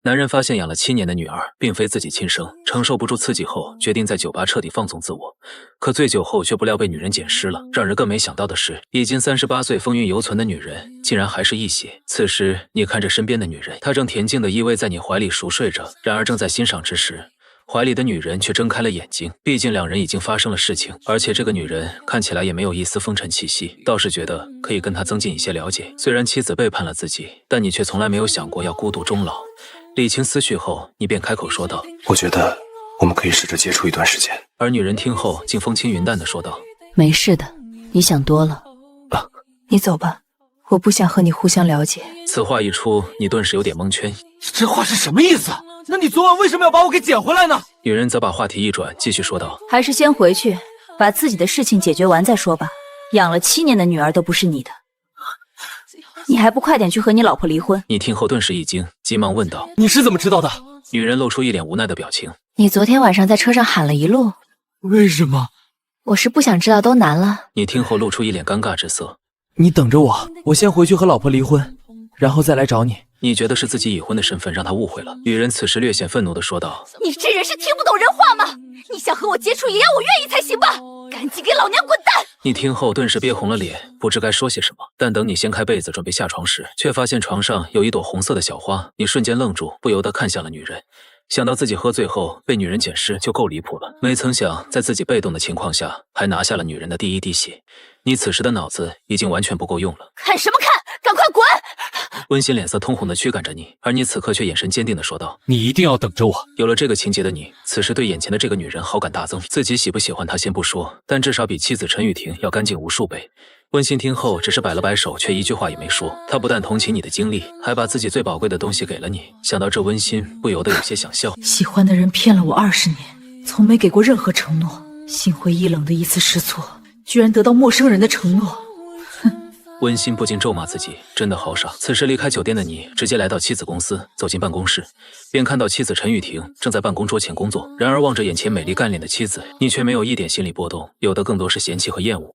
男人发现养了7年的女儿并非自己亲生，承受不住刺激后，决定在酒吧彻底放纵自我。可醉酒后却不料被女人捡尸了。让人更没想到的是，已经38岁风韵犹存的女人，竟然还是异血。此时，你看着身边的女人，她正恬静地依偎在你怀里熟睡着。然而正在欣赏之时，怀里的女人却睁开了眼睛，毕竟两人已经发生了事情，而且这个女人看起来也没有一丝风尘气息，倒是觉得可以跟她增进一些了解。虽然妻子背叛了自己，但你却从来没有想过要孤独终老。理清思绪后，你便开口说道：“我觉得我们可以试着接触一段时间。”而女人听后，竟风轻云淡地说道：“没事的，你想多了。你走吧，我不想和你互相了解。”此话一出，你顿时有点蒙圈。这话是什么意思？那你昨晚为什么要把我给捡回来呢？女人则把话题一转，继续说道：“还是先回去，把自己的事情解决完再说吧。养了7年的女儿都不是你的，你还不快点去和你老婆离婚？”你听后顿时一惊，急忙问道：“你是怎么知道的？”女人露出一脸无奈的表情：“你昨天晚上在车上喊了一路。”“为什么？”“我是不想知道，都难了。”你听后露出一脸尴尬之色：“你等着我，我先回去和老婆离婚，然后再来找你。”你觉得是自己已婚的身份让他误会了。女人此时略显愤怒地说道：“你这人是听不懂人话吗？你想和我接触也要我愿意才行吧？赶紧给老娘滚蛋！”你听后顿时憋红了脸，不知该说些什么。但等你掀开被子准备下床时，却发现床上有一朵红色的小花。你瞬间愣住，不由得看向了女人。想到自己喝醉后被女人捡尸就够离谱了，没曾想在自己被动的情况下还拿下了女人的第一滴血。你此时的脑子已经完全不够用了。看什么看？赶快滚！温馨脸色通红的驱赶着你，而你此刻却眼神坚定地说道：“你一定要等着我。”有了这个情节的你，此时对眼前的这个女人好感大增。自己喜不喜欢她先不说，但至少比妻子陈雨婷要干净无数倍。温馨听后只是摆了摆手，却一句话也没说。她不但同情你的经历，还把自己最宝贵的东西给了你。想到这，温馨不由得有些想笑。喜欢的人骗了我20年，从没给过任何承诺，心灰意冷的一次失措，居然得到陌生人的承诺。温馨不禁咒骂自己，真的好傻。此时离开酒店的你，直接来到妻子公司，走进办公室，便看到妻子陈雨婷正在办公桌前工作。然而望着眼前美丽干练的妻子，你却没有一点心理波动，有的更多是嫌弃和厌恶。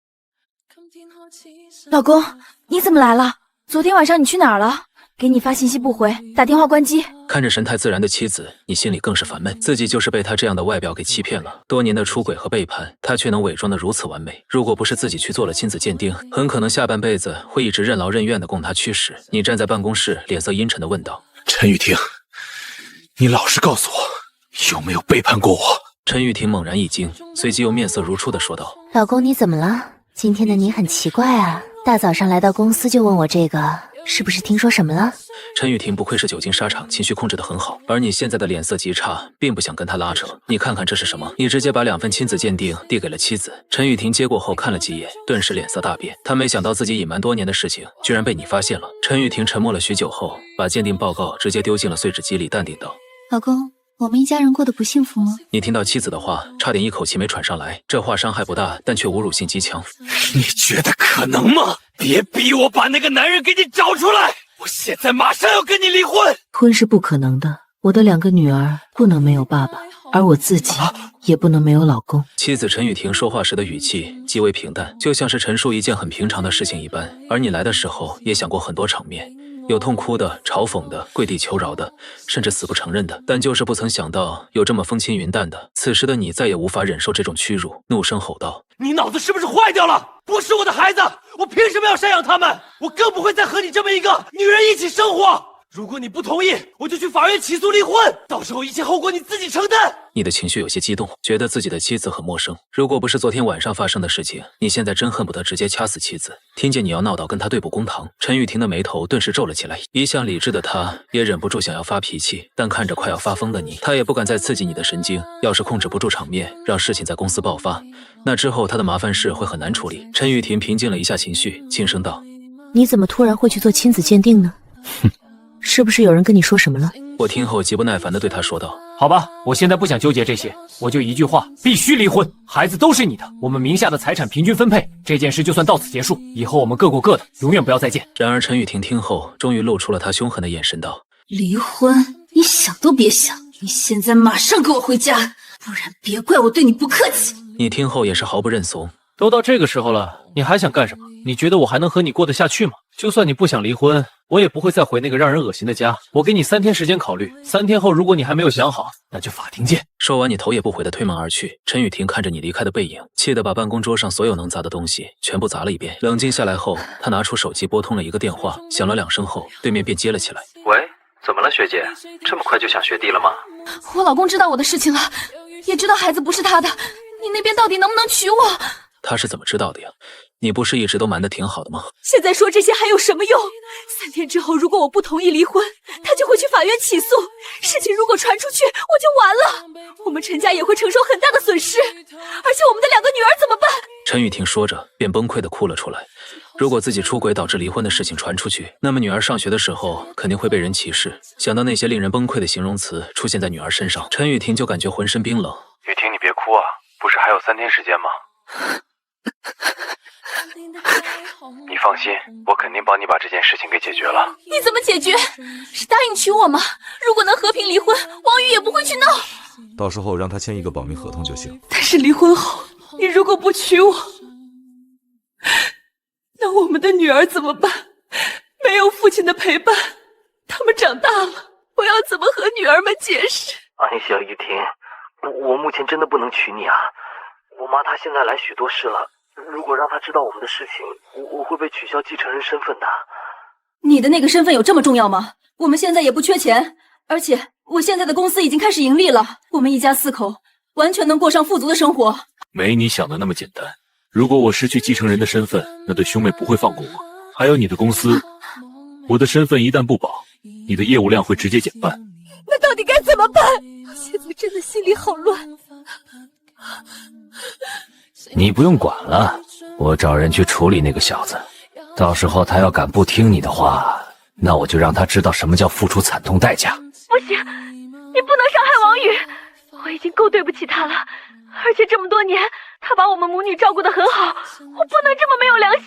老公，你怎么来了？昨天晚上你去哪儿了？给你发信息不回，打电话关机。看着神态自然的妻子，你心里更是烦闷。自己就是被她这样的外表给欺骗了，多年的出轨和背叛，她却能伪装得如此完美。如果不是自己去做了亲子鉴定，很可能下半辈子会一直任劳任怨地供她驱使。你站在办公室，脸色阴沉地问道：“陈雨婷，你老实告诉我，有没有背叛过我？”陈雨婷猛然一惊，随即又面色如初地说道：“老公，你怎么了？今天的你很奇怪啊，大早上来到公司就问我这个，是不是听说什么了？”陈雨婷不愧是久经沙场，情绪控制得很好，而你现在的脸色极差，并不想跟她拉扯。你看看这是什么？你直接把2份亲子鉴定递给了妻子。陈雨婷接过后看了几眼，顿时脸色大变。她没想到自己隐瞒多年的事情，居然被你发现了。陈雨婷沉默了许久后，把鉴定报告直接丢进了碎纸机里，淡定道：“老公，我们一家人过得不幸福吗？”你听到妻子的话，差点一口气没喘上来。这话伤害不大，但却侮辱性极强。你觉得可能吗？别逼我把那个男人给你找出来！我现在马上要跟你离婚！婚是不可能的，我的2个女儿不能没有爸爸，而我自己也不能没有老公。妻子陈雨婷说话时的语气极为平淡，就像是陈述一件很平常的事情一般。而你来的时候也想过很多场面，有痛哭的、嘲讽的、跪地求饶的，甚至死不承认的，但就是不曾想到有这么风轻云淡的。此时的你再也无法忍受这种屈辱，怒声吼道：“你脑子是不是坏掉了？不是我的孩子，我凭什么要赡养他们？我更不会再和你这么一个女人一起生活！如果你不同意，我就去法院起诉离婚，到时候一切后果你自己承担。”你的情绪有些激动，觉得自己的妻子很陌生。如果不是昨天晚上发生的事情，你现在真恨不得直接掐死妻子。听见你要闹到跟他对簿公堂，陈雨婷的眉头顿时皱了起来。一向理智的她也忍不住想要发脾气，但看着快要发疯的你，她也不敢再刺激你的神经。要是控制不住场面，让事情在公司爆发，那之后她的麻烦事会很难处理。陈雨婷平静了一下情绪，轻声道：“你怎么突然会去做亲子鉴定呢？是不是有人跟你说什么了？”我听后极不耐烦地对她说道：“好吧，我现在不想纠结这些，我就一句话，必须离婚。孩子都是你的，我们名下的财产平均分配，这件事就算到此结束，以后我们各过各的，永远不要再见。”然而陈雨婷听后，终于露出了她凶狠的眼神，道：“离婚？你想都别想！你现在马上跟我回家，不然别怪我对你不客气。”你听后也是毫不认怂：“都到这个时候了，你还想干什么？你觉得我还能和你过得下去吗？就算你不想离婚，我也不会再回那个让人恶心的家。我给你3天时间考虑，3天后如果你还没有想好，那就法庭见。说完，你头也不回地推门而去。陈雨婷看着你离开的背影，气得把办公桌上所有能砸的东西全部砸了一遍。冷静下来后，她拿出手机拨通了一个电话，响了2声后，对面便接了起来。喂，怎么了，学姐？这么快就想学弟了吗？我老公知道我的事情了，也知道孩子不是他的，你那边到底能不能娶我？他是怎么知道的呀？你不是一直都瞒得挺好的吗？现在说这些还有什么用？3天之后，如果我不同意离婚，他就会去法院起诉。事情如果传出去，我就完了，我们陈家也会承受很大的损失，而且我们的2个女儿怎么办？陈雨婷说着，便崩溃地哭了出来。如果自己出轨导致离婚的事情传出去，那么女儿上学的时候肯定会被人歧视。想到那些令人崩溃的形容词出现在女儿身上，陈雨婷就感觉浑身冰冷。雨婷，你别哭啊，不是还有3天时间吗？你放心，我肯定帮你把这件事情给解决了。你怎么解决？是答应娶我吗？如果能和平离婚，王宇也不会去闹。到时候让他签一个保密合同就行。但是离婚后，你如果不娶我，那我们的女儿怎么办？没有父亲的陪伴，他们长大了，我要怎么和女儿们解释？哎呀，雨婷，我目前真的不能娶你啊！我妈她现在来许多事了，如果让她知道我们的事情，我会被取消继承人身份的。你的那个身份有这么重要吗？我们现在也不缺钱，而且我现在的公司已经开始盈利了，我们一家4口完全能过上富足的生活。没你想的那么简单。如果我失去继承人的身份，那对兄妹不会放过我。还有你的公司，我的身份一旦不保，你的业务量会直接减半。那到底该怎么办？我现在真的心里好乱。你不用管了，我找人去处理那个小子。到时候他要敢不听你的话，那我就让他知道什么叫付出惨痛代价。不行，你不能伤害王宇，我已经够对不起他了。而且这么多年，他把我们母女照顾得很好，我不能这么没有良心。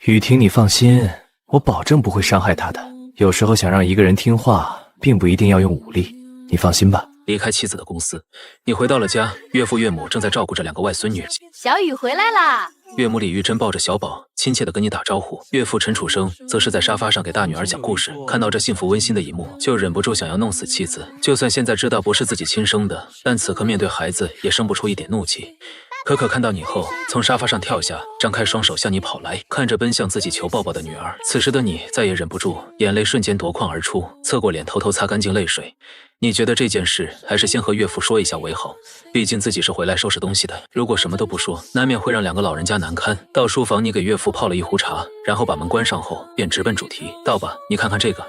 雨婷，你放心，我保证不会伤害他的。有时候想让一个人听话，并不一定要用武力，你放心吧。离开妻子的公司，你回到了家，岳父岳母正在照顾着2个外孙女。小雨回来啦！岳母李玉珍抱着小宝，亲切地跟你打招呼。岳父陈楚生则是在沙发上给大女儿讲故事。看到这幸福温馨的一幕，就忍不住想要弄死妻子。就算现在知道不是自己亲生的，但此刻面对孩子也生不出一点怒气。可可看到你后，从沙发上跳下，张开双手向你跑来，看着奔向自己求抱抱的女儿。此时的你再也忍不住，眼泪瞬间夺眶而出，侧过脸偷偷擦干净泪水。你觉得这件事还是先和岳父说一下为好，毕竟自己是回来收拾东西的，如果什么都不说，难免会让2个老人家难堪。到书房，你给岳父泡了一壶茶，然后把门关上后，便直奔主题。倒吧，你看看这个。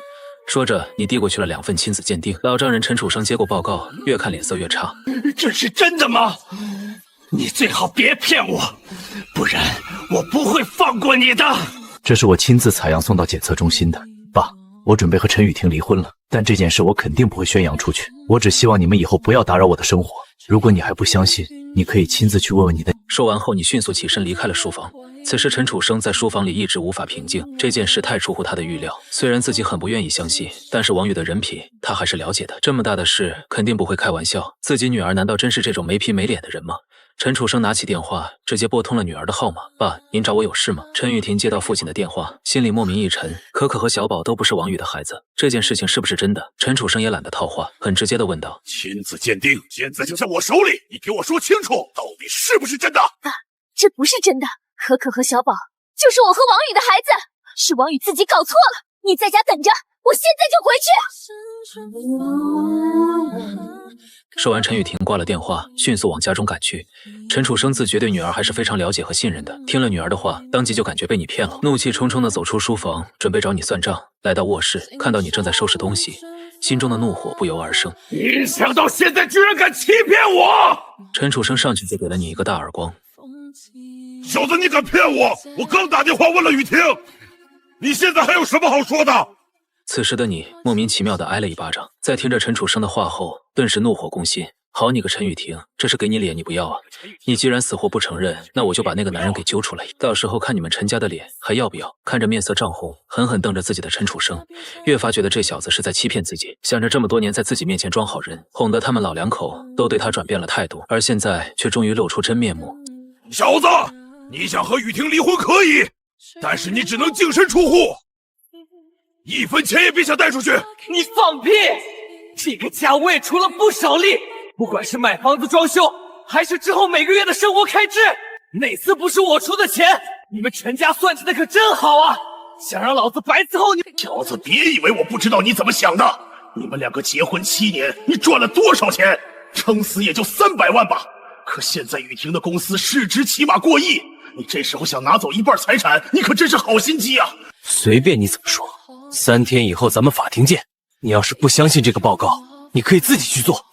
说着，你递过去了2份亲子鉴定。老丈人陈楚生接过报告，越看脸色越差。这是真的吗？你最好别骗我，不然我不会放过你的。这是我亲自采样送到检测中心的。爸，我准备和陈雨婷离婚了，但这件事我肯定不会宣扬出去。我只希望你们以后不要打扰我的生活。如果你还不相信，你可以亲自去问问你的。说完后，你迅速起身离开了书房。此时陈楚生在书房里一直无法平静，这件事太出乎他的预料。虽然自己很不愿意相信，但是王宇的人品他还是了解的。这么大的事肯定不会开玩笑，自己女儿难道真是这种没皮没脸的人吗？陈楚生拿起电话，直接拨通了女儿的号码。爸，您找我有事吗？陈雨婷接到父亲的电话，心里莫名一沉。可可和小宝都不是王宇的孩子，这件事情是不是真的？陈楚生也懒得套话，很直接的问道：亲子鉴定现在就在我手里，你给我说清楚，到底是不是真的？爸，这不是真的，可可和小宝就是我和王宇的孩子，是王宇自己搞错了。你在家等着，我现在就回去。说完，陈雨婷挂了电话，迅速往家中赶去。陈楚生自觉对女儿还是非常了解和信任的，听了女儿的话，当即就感觉被你骗了，怒气冲冲地走出书房，准备找你算账。来到卧室，看到你正在收拾东西，心中的怒火不由而生。没想到现在居然敢欺骗我！陈楚生上去就给了你一个大耳光。小子，你敢骗我？我刚打电话问了雨婷，你现在还有什么好说的？此时的你莫名其妙地挨了一巴掌，在听着陈楚生的话后，顿时怒火攻心。好你个陈雨婷，这是给你脸你不要啊！你既然死活不承认，那我就把那个男人给揪出来，到时候看你们陈家的脸还要不要？看着面色涨红，狠狠瞪着自己的陈楚生，越发觉得这小子是在欺骗自己，想着这么多年在自己面前装好人，哄得他们老2口都对他转变了态度，而现在却终于露出真面目。小子，你想和雨婷离婚可以，但是你只能净身出户。1分钱也别想带出去！你放屁！这个家我也出了不少力，不管是买房子装修，还是之后每个月的生活开支，哪次不是我出的钱？你们陈家算计的可真好啊！想让老子白伺候你？小子，别以为我不知道你怎么想的。你们2个结婚7年，你赚了多少钱？撑死也就300万吧。可现在雨婷的公司市值起码过亿，你这时候想拿走1半财产，你可真是好心机啊！随便你怎么说，3天以后咱们法庭见。你要是不相信这个报告，你可以自己去做，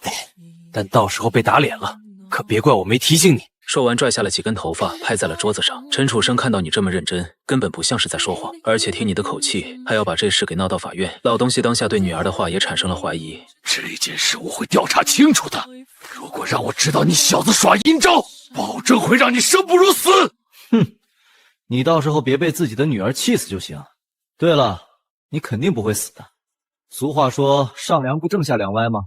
但到时候被打脸了，可别怪我没提醒你。说完，拽下了几根头发，拍在了桌子上。陈楚生看到你这么认真，根本不像是在说谎，而且听你的口气，还要把这事给闹到法院。老东西当下对女儿的话也产生了怀疑。这件事我会调查清楚的。如果让我知道你小子耍阴招，保证会让你生不如死。哼，你到时候别被自己的女儿气死就行。对了，你肯定不会死的。俗话说上梁不正下梁歪吗？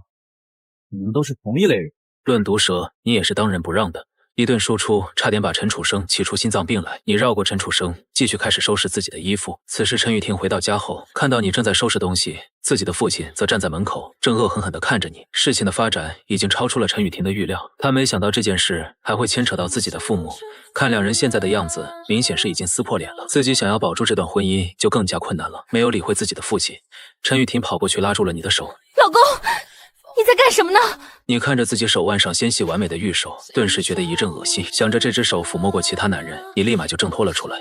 你们都是同一类人。论毒舌，你也是当仁不让的。一顿输出，差点把陈楚生气出心脏病来。你绕过陈楚生，继续开始收拾自己的衣服。此时陈雨婷回到家后，看到你正在收拾东西，自己的父亲则站在门口，正恶狠狠地看着你。事情的发展已经超出了陈雨婷的预料，她没想到这件事还会牵扯到自己的父母。看两人现在的样子，明显是已经撕破脸了。自己想要保住这段婚姻就更加困难了。没有理会自己的父亲，陈雨婷跑过去拉住了你的手。老公，你在干什么呢？你看着自己手腕上纤细完美的玉手，顿时觉得一阵恶心，想着这只手抚摸过其他男人，你立马就挣脱了出来。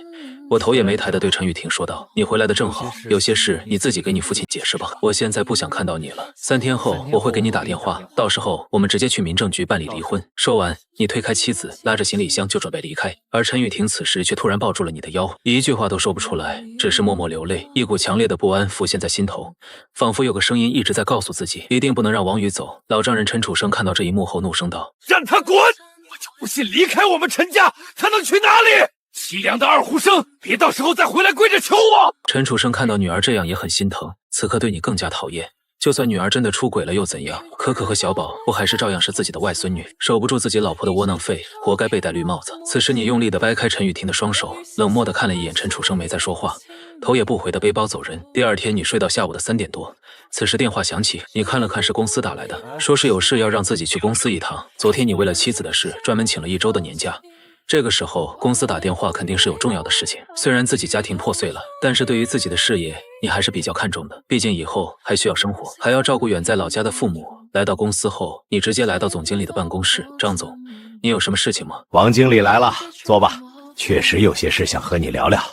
我头也没抬地对陈雨婷说道：“你回来的正好，有些事你自己给你父亲解释吧。我现在不想看到你了。3天后我会给你打电话，到时候我们直接去民政局办理离婚。”说完，你推开妻子，拉着行李箱就准备离开，而陈雨婷此时却突然抱住了你的腰，一句话都说不出来，只是默默流泪。一股强烈的不安浮现在心头，仿佛有个声音一直在告诉自己，一定不能让王宇走。老丈人陈楚生看到这一幕后怒声道：“让他滚！我就不信离开我们陈家，他能去哪里？凄凉的二胡生，别到时候再回来跪着求我！”陈楚生看到女儿这样也很心疼，此刻对你更加讨厌。就算女儿真的出轨了又怎样？可可和小宝不还是照样是自己的外孙女，守不住自己老婆的窝囊废，活该被戴绿帽子。此时你用力地掰开陈雨婷的双手，冷漠地看了一眼陈楚生，没再说话，头也不回地背包走人。第二天你睡到下午的3点多，此时电话响起，你看了看是公司打来的，说是有事要让自己去公司一趟。昨天你为了妻子的事专门请了1周的年假。这个时候公司打电话肯定是有重要的事情，虽然自己家庭破碎了，但是对于自己的事业你还是比较看重的，毕竟以后还需要生活，还要照顾远在老家的父母。来到公司后，你直接来到总经理的办公室。张总，你有什么事情吗？王经理来了，坐吧，确实有些事想和你聊聊。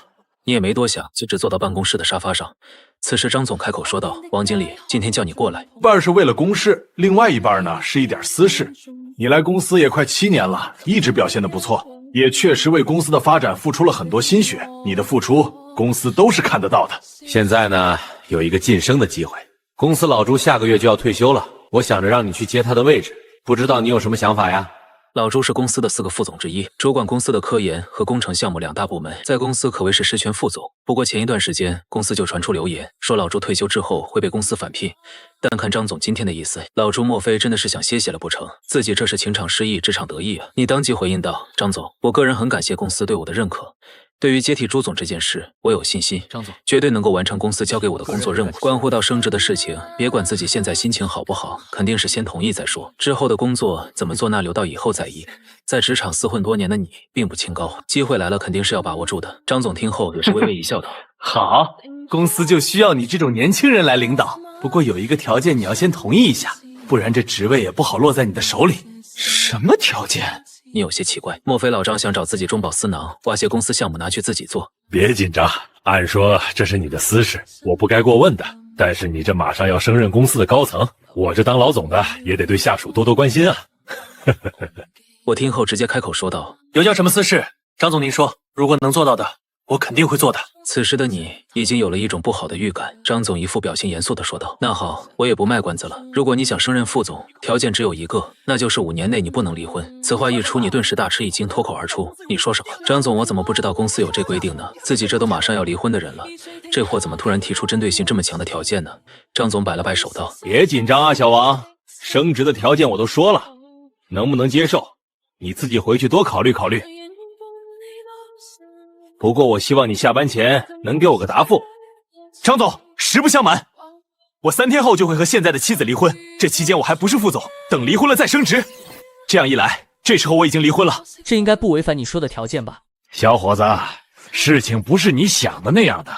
你也没多想，就只坐到办公室的沙发上。此时张总开口说道：“王经理，今天叫你过来，一半是为了公事，另外一半呢是一点私事。你来公司也快7年了，一直表现得不错，也确实为公司的发展付出了很多心血，你的付出公司都是看得到的。现在呢，有一个晋升的机会，公司老朱下个月就要退休了，我想着让你去接他的位置，不知道你有什么想法呀？”老朱是公司的4个副总之一，主管公司的科研和工程项目2大部门，在公司可谓是实权副总。不过前一段时间公司就传出流言，说老朱退休之后会被公司返聘。但看张总今天的意思，老朱莫非真的是想歇歇了不成？自己这是情场失意，职场得意啊！你当即回应道：“张总，我个人很感谢公司对我的认可。对于接替朱总这件事，我有信心，张总绝对能够完成公司交给我的工作任务。关乎到升职的事情，别管自己现在心情好不好，肯定是先同意再说。之后的工作怎么做，那留到以后再议。在职场厮混多年的你，并不清高，机会来了肯定是要把握住的。”张总听后也是微微一笑道：“好，公司就需要你这种年轻人来领导。不过有一个条件，你要先同意一下，不然这职位也不好落在你的手里。”什么条件？你有些奇怪，莫非老张想找自己中饱私囊，挖些公司项目拿去自己做？别紧张，按说这是你的私事，我不该过问的。但是你这马上要升任公司的高层，我这当老总的也得对下属多多关心啊。我听后直接开口说道：“有叫什么私事？张总您说，如果能做到的，我肯定会做的。”此时的你已经有了一种不好的预感。张总一副表情严肃地说道：“那好，我也不卖关子了。如果你想升任副总，条件只有一个，那就是5年内你不能离婚。”此话一出，你顿时大吃一惊，脱口而出：“你说什么？张总，我怎么不知道公司有这规定呢？自己这都马上要离婚的人了，这货怎么突然提出针对性这么强的条件呢？”张总摆了摆手道：“别紧张啊，小王，升职的条件我都说了，能不能接受，你自己回去多考虑考虑。不过我希望你下班前能给我个答复。”张总，实不相瞒，我3天后就会和现在的妻子离婚，这期间我还不是副总，等离婚了再升职。这样一来，这时候我已经离婚了。这应该不违反你说的条件吧？小伙子，事情不是你想的那样的。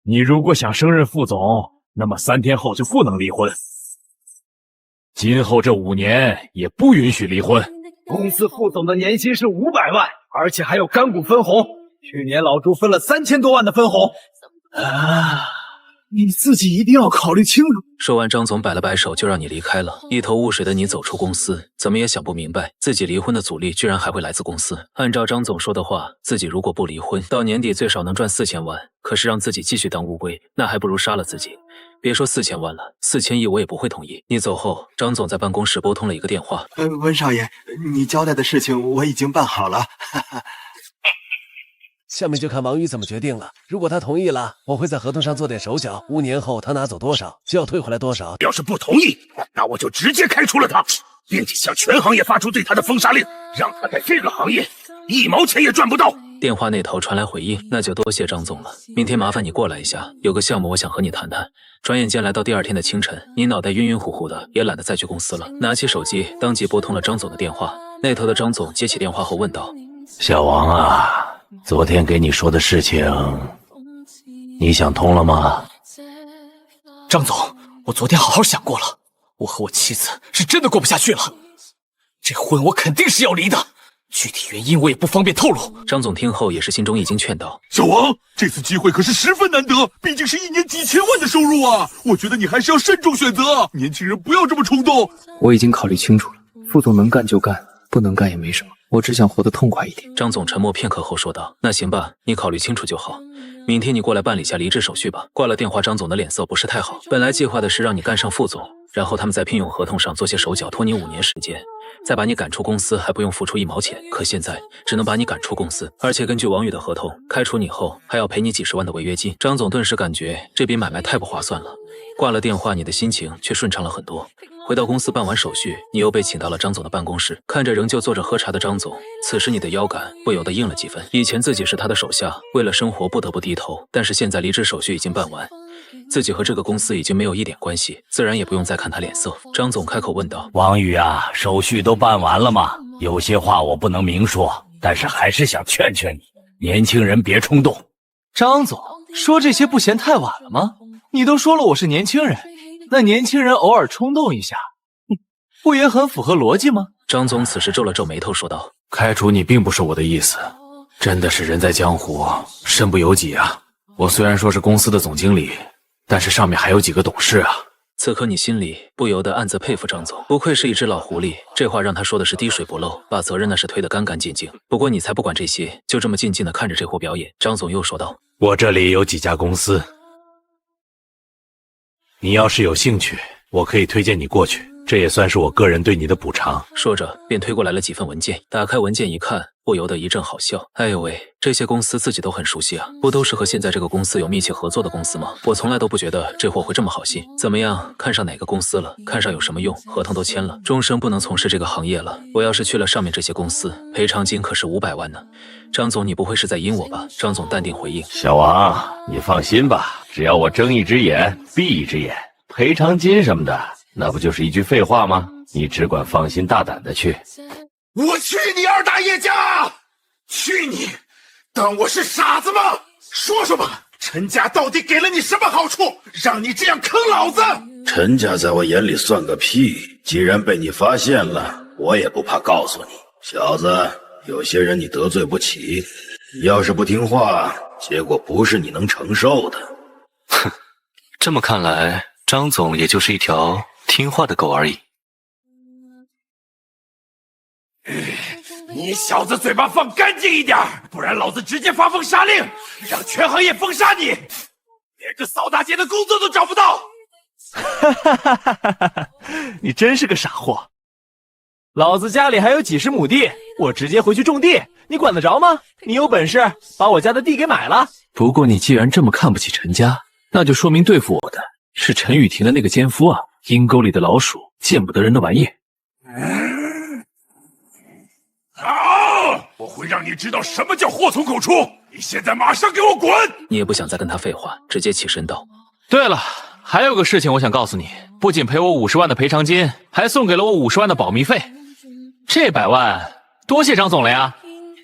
你如果想升任副总，那么3天后就不能离婚。今后这5年也不允许离婚。公司副总的年薪是500万，而且还有干股分红。去年老朱分了3000多万的分红。你自己一定要考虑清楚。说完，张总摆了摆手，就让你离开了。一头雾水的你走出公司，怎么也想不明白，自己离婚的阻力居然还会来自公司。按照张总说的话，自己如果不离婚，到年底最少能赚4000万。可是让自己继续当乌龟，那还不如杀了自己。别说4000万了，4000亿我也不会同意。你走后，张总在办公室拨通了一个电话。温少爷，你交代的事情我已经办好了。下面就看王宇怎么决定了。如果他同意了，我会在合同上做点手脚，5年后他拿走多少，就要退回来多少。要是不同意，那我就直接开除了他，并且向全行业发出对他的封杀令，让他在这个行业1毛钱也赚不到。电话那头传来回应，那就多谢张总了。明天麻烦你过来一下，有个项目我想和你谈谈。转眼间来到第2天的清晨，你脑袋晕晕乎乎的，也懒得再去公司了。拿起手机，当即拨通了张总的电话。那头的张总接起电话后问道：小王啊，昨天给你说的事情，你想通了吗？张总，我昨天好好想过了，我和我妻子是真的过不下去了，这婚我肯定是要离的。具体原因我也不方便透露。张总听后也是心中一惊，劝道：小王，这次机会可是十分难得，毕竟是1年几千万的收入啊！我觉得你还是要慎重选择，年轻人不要这么冲动。我已经考虑清楚了，副总能干就干，不能干也没什么，我只想活得痛快一点。张总沉默片刻后说道：那行吧，你考虑清楚就好。明天你过来办理下离职手续吧。挂了电话，张总的脸色不是太好。本来计划的是让你干上副总，然后他们在聘用合同上做些手脚，拖你5年时间，再把你赶出公司，还不用付出1毛钱。可现在只能把你赶出公司，而且根据王宇的合同，开除你后还要赔你几10万的违约金。张总顿时感觉这笔买卖太不划算了。挂了电话，你的心情却顺畅了很多。回到公司办完手续，你又被请到了张总的办公室。看着仍旧坐着喝茶的张总，此时你的腰杆不由得硬了几分。以前自己是他的手下，为了生活不得不低头，但是现在离职手续已经办完，自己和这个公司已经没有一点关系，自然也不用再看他脸色。张总开口问道：王宇啊，手续都办完了吗？有些话我不能明说，但是还是想劝劝你，年轻人别冲动。张总，说这些不嫌太晚了吗？你都说了我是年轻人，那年轻人偶尔冲动一下，不也很符合逻辑吗？张总此时皱了皱眉头说道：开除你并不是我的意思，真的是人在江湖身不由己啊。我虽然说是公司的总经理，但是上面还有几个董事啊。此刻你心里不由得暗自佩服张总，不愧是一只老狐狸，这话让他说的是滴水不漏，把责任那是推得干干净净。不过你才不管这些，就这么静静地看着这货表演。张总又说道：我这里有几家公司，你要是有兴趣，我可以推荐你过去，这也算是我个人对你的补偿。说着便推过来了几份文件，打开文件一看，不由得一阵好笑。哎呦喂，这些公司自己都很熟悉啊，不都是和现在这个公司有密切合作的公司吗？我从来都不觉得这货会这么好心。怎么样，看上哪个公司了？看上有什么用？合同都签了，终生不能从事这个行业了。我要是去了上面这些公司，赔偿金可是500万呢。张总，你不会是在阴我吧？张总淡定回应：小王，你放心吧，只要我睁一只眼闭一只眼，赔偿金什么的，那不就是一句废话吗？你只管放心大胆的去。我去你二大爷家！去你！当我是傻子吗？说说吧，陈家到底给了你什么好处，让你这样坑老子？陈家在我眼里算个屁，既然被你发现了，我也不怕告诉你，小子，有些人你得罪不起，要是不听话，结果不是你能承受的。哼，这么看来，张总也就是一条听话的狗而已。你小子嘴巴放干净一点，不然老子直接发封杀令，让全行业封杀你，连个扫大街的工作都找不到。你真是个傻货！老子家里还有几十亩地，我直接回去种地，你管得着吗？你有本事把我家的地给买了。不过你既然这么看不起陈家，那就说明对付我的是陈雨婷的那个奸夫啊！阴沟里的老鼠，见不得人的玩意。我会让你知道什么叫祸从口出！你现在马上给我滚！你也不想再跟他废话，直接起身道：“对了，还有个事情我想告诉你，不仅赔我50万的赔偿金，还送给了我50万的保密费。这100万，多谢张总了呀！”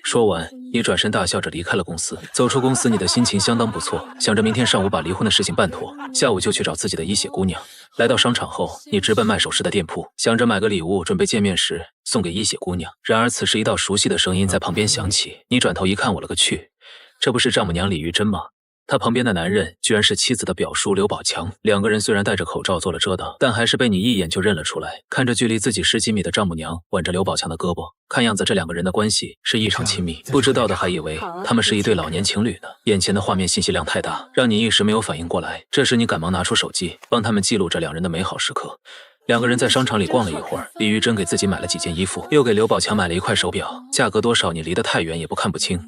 说完，你转身大笑着离开了公司。走出公司，你的心情相当不错，想着明天上午把离婚的事情办妥，下午就去找自己的一血姑娘。来到商场后，你直奔卖首饰的店铺，想着买个礼物，准备见面时送给一血姑娘。然而此时一道熟悉的声音在旁边响起，你转头一看，我了个去，这不是丈母娘李玉珍吗？他旁边的男人居然是妻子的表叔刘宝强，两个人虽然戴着口罩做了遮挡，但还是被你一眼就认了出来。看着距离自己10几米的丈母娘挽着刘宝强的胳膊，看样子这两个人的关系是异常亲密，不知道的还以为他们是一对老年情侣呢。眼前的画面信息量太大，让你一时没有反应过来。这时你赶忙拿出手机，帮他们记录着两人的美好时刻。两个人在商场里逛了一会儿，李玉珍给自己买了几件衣服，又给刘宝强买了一块手表，价格多少你离得太远也不看不清。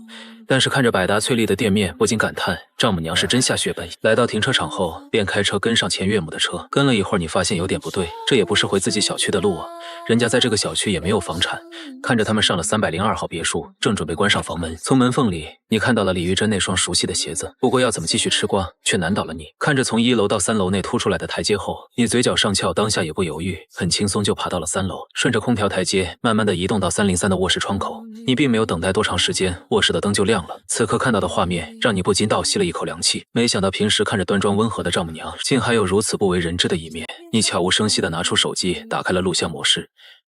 但是看着百达璀丽的店面，不禁感叹丈母娘是真下血本。来到停车场后，便开车跟上前岳母的车。跟了一会儿，你发现有点不对，这也不是回自己小区的路啊，人家在这个小区也没有房产。看着他们上了302号别墅，正准备关上房门，从门缝里你看到了李玉珍那双熟悉的鞋子。不过要怎么继续吃瓜，却难倒了你。看着从1楼到3楼内凸出来的台阶后，你嘴角上翘，当下也不犹豫，很轻松就爬到了3楼，顺着空调台阶慢慢的移动到303的卧室窗口。你并没有等待多长时间，卧室的灯就亮了。此刻看到的画面让你不禁倒吸了一口凉气，没想到平时看着端庄温和的丈母娘，竟还有如此不为人知的一面。你悄无声息的拿出手机，打开了录像模式。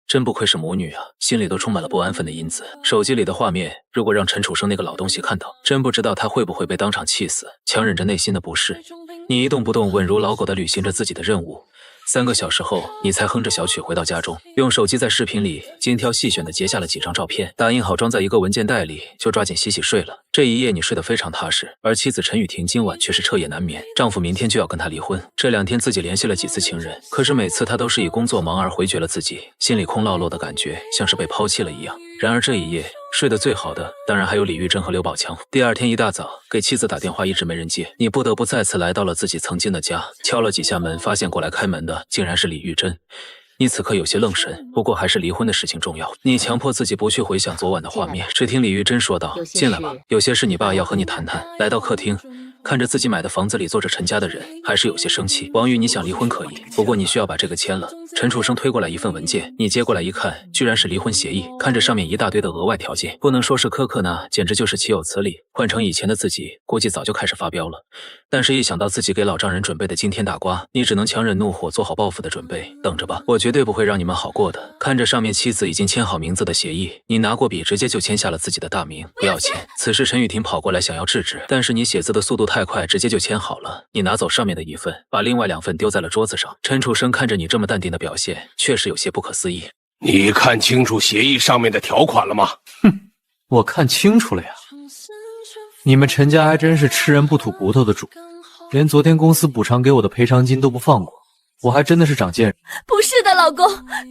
真不愧是母女啊，心里都充满了不安分的因子。手机里的画面，如果让陈楚生那个老东西看到，真不知道他会不会被当场气死。强忍着内心的不适，你一动不动，稳如老狗的履行着自己的任务。3个小时后，你才哼着小曲回到家中，用手机在视频里精挑细选的截下了几张照片，打印好装在一个文件袋里，就抓紧洗洗睡了。这一夜你睡得非常踏实，而妻子陈雨婷今晚却是彻夜难眠，丈夫明天就要跟她离婚。这2天自己联系了几次情人，可是每次她都是以工作忙而回绝了自己，心里空落落的感觉像是被抛弃了一样。然而这一夜睡得最好的当然还有李玉珍和刘宝强。第2天一大早给妻子打电话一直没人接，你不得不再次来到了自己曾经的家，敲了几下门，发现过来开门的竟然是李玉珍。你此刻有些愣神，不过还是离婚的事情重要。你强迫自己不去回想昨晚的画面，只听李玉珍说道：“进来吧，有些事你爸要和你谈谈。”来到客厅，看着自己买的房子里坐着陈家的人，还是有些生气。王宇，你想离婚可以，不过你需要把这个签了。陈楚生推过来一份文件，你接过来一看，居然是离婚协议。看着上面一大堆的额外条件，不能说是苛刻呢，简直就是岂有此理。换成以前的自己，估计早就开始发飙了。但是一想到自己给老丈人准备的惊天大瓜，你只能强忍怒火，做好报复的准备。等着吧，我绝对不会让你们好过的。看着上面妻子已经签好名字的协议，你拿过笔，直接就签下了自己的大名，不要钱。此时陈雨婷跑过来想要制止，但是你写字的速度太快，直接就签好了。你拿走上面的一份，把另外2份丢在了桌子上。陈楚生看着你这么淡定的表现，确实有些不可思议。你看清楚协议上面的条款了吗？哼，我看清楚了呀。你们陈家还真是吃人不吐骨头的主，连昨天公司补偿给我的赔偿金都不放过，我还真的是长见识。不是的，老公，